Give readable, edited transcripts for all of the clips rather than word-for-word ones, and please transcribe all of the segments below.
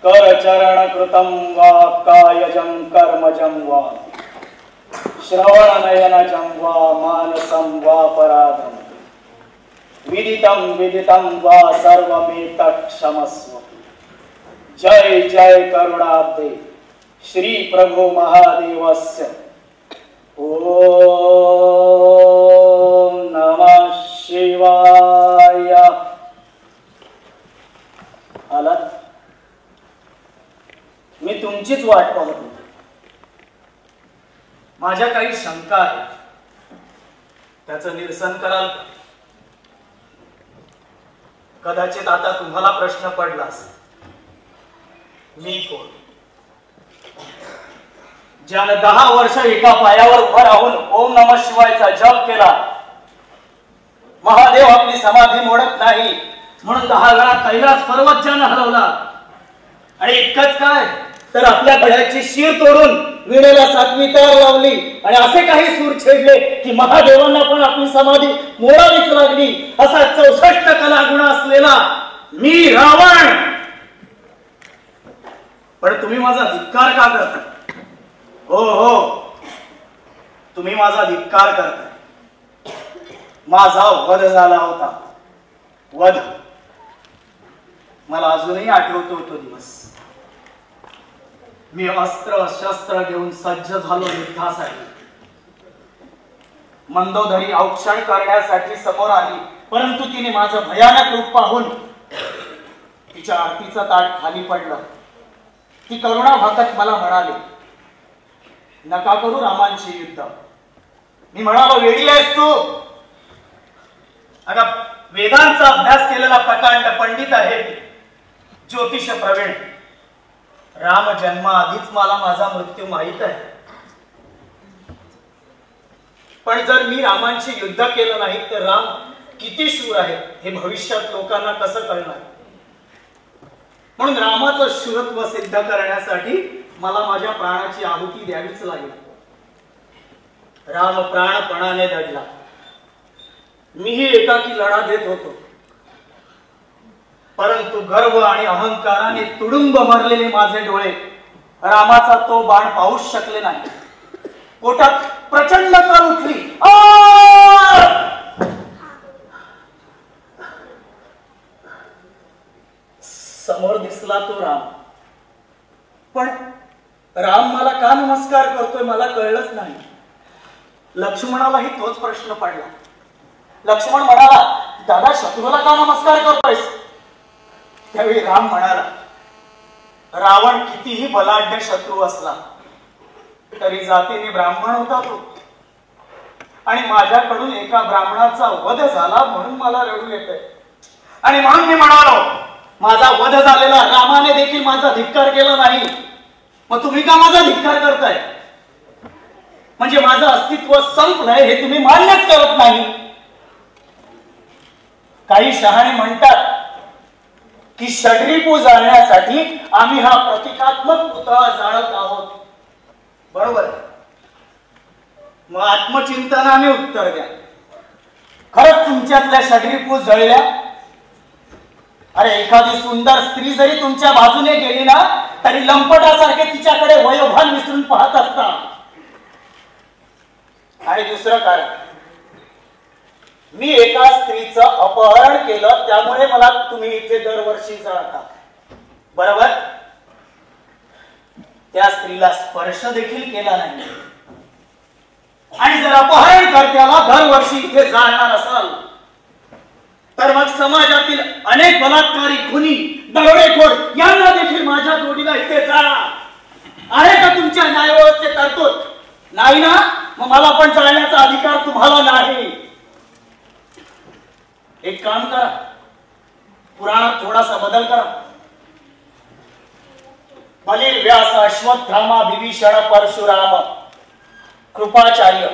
करचरण कृतं वा कायजं कर्मजं वा श्रवणनयनजं वा मानसं वा पराधं विदितं वा सर्वमेतत्क्षमस्व। जय जय करुणाब्धे श्री प्रभु महादेवस्य। ओम नमः शिवाय। आलात? मी तुमचीच वाट पाहत होतो। माझ्या काही शंका आहेत, त्याचं निरसन कराल? कदाचित आता तुम्हाला प्रश्न पडलास, मी कोण? ज्यानं 10 वर्ष एका पायावर उभं राहून ओम नमः शिवायचा जप केला, महादेव आपली समाधी मोडत नाही म्हणून 10 वेळा कैलास पर्वत ज्यानं हलवला, आणि इतकंच काय तर आपल्या गळ्याची शिर तोडून वीणेला 7वी तार लावली आणि असे काही सूर छेडले की महादेवांना पण आपली समाधी मोडावीच लागली, असा 64 कलागुण असलेला मी रावण। पण तुम्ही माझा धिक्कार का करता? हो, तुम्ही माझा धिक्कार करताय। माझा वध झाला होता, वध। मला अजूनही आठवतो तो दिवस। मी अस्त्र शस्त्र घेऊन सज्ज झालो युद्धासाठी। मंदोदरी औक्षण करण्यासाठी समोर आली, परंतु तिने माझं भयानक रूप पाहून तिच्या आरतीचं ताट खाली पडलं। ती करुणा भाकत मला म्हणाली, नका करू रामांशी युद्ध। मी म्हणालो, वेडी आहेस तू? अगं, वेदांचा अभ्यास केलेला प्रकांड पंडित आहे, ज्योतिष प्रवीण। राम जन्माआधीच मला माझा मृत्यू माहित आहे। पण जर मी रामांशी युद्ध केलं नाही तर राम किती शूर आहे हे भविष्यात लोकांना कसं कळणार? म्हणून रामाचं शूरत्व सिद्ध करण्यासाठी मला माझ्या प्राणाची आहुती द्यावीच लागेल। राम प्राणपणाने दडला, मीही एकाकी लढा देत होतो, परंतु गर्व आणि अहंकाराने तुडुंब भरलेले माझे डोळे रामाचा तो बाण पाहूच शकले नाही। पोटात प्रचंड कर उठली। समोर दिसला तो राम, पण राम मला का नमस्कार करतोय मला कळलंच नाही। लक्ष्मणालाही तोच प्रश्न पडला। लक्ष्मण म्हणाला, दादा शत्रूला का नमस्कार करतोयस? त्यावेळी राम म्हणाला, रावण कितीही बलाढ्य शत्रू असला तरी जातीने ब्राह्मण होता तो, आणि माझ्याकडून एका ब्राह्मणाचा वध झाला म्हणून मला रडू येतंय। आणि म्हणून मी म्हणालो, माझा वध झालेला रामाने देखील माझा धिक्कार केला नाही, मग तुम्ही का माझा धिक्कार करताय? म्हणजे माझं अस्तित्व संपलंय हे तुम्ही मान्यच करत नाही। काही शहाणे म्हणतात की षड्रिपू जाळण्यासाठी आम्ही हा प्रतिकात्मक पुतळा जाळत आहोत, बरोबर? मग आत्मचिंतनाने उत्तर द्या, खरंच तुमच्यातल्या षड्रिपू जळल्या? अरे, एखादी सुंदर स्त्री जरी तुमच्या बाजूने गेली ना तरी लंपटासारखे तिच्याकडे वयोभान विसरून पाहत असता। आणि दुसरं कारण, मी एका स्त्रीचं अपहरण केलं त्यामुळे मला तुम्ही इथे दरवर्षी जाळता, बरोबर? त्या स्त्रीला स्पर्श देखील केला नाही, आणि जर अपहरणकर्त्याला दरवर्षी इथे जाळणार असाल तर मग समाजातील अनेक बलात्कारी, खुनी, दरोडेखोर यांना देखील माझ्या जोडीला इथे जाळा। आहे का तुमच्या न्यायव्यवस्थेत तरतूद? नाही ना? मग मला पण जाळण्याचा अधिकार तुम्हाला नाही। एक काम करा, पुराणात थोडासा बदल करा। बलिर, व्यास, अश्वत्थामा, विभीषण, परशुराम, कृपाचार्य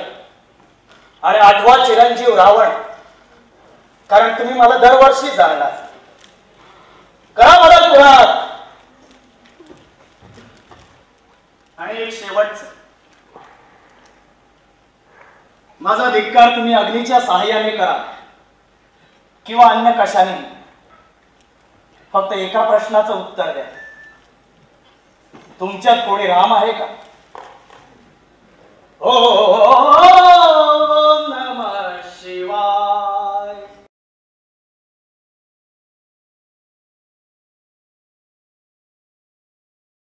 आणि 8वा चिरंजीव रावण, कारण तुम्ही मला दरवर्षी जाळणार। करा बदल पुराणात। आणि एक शेवटचं, माझा धिक्कार तुम्ही अग्नीच्या सहाय्याने करा किंवा अन्य कशाने, फक्त एका प्रश्नाचं उत्तर द्या, तुमच्यात कोणी राम आहे का? हो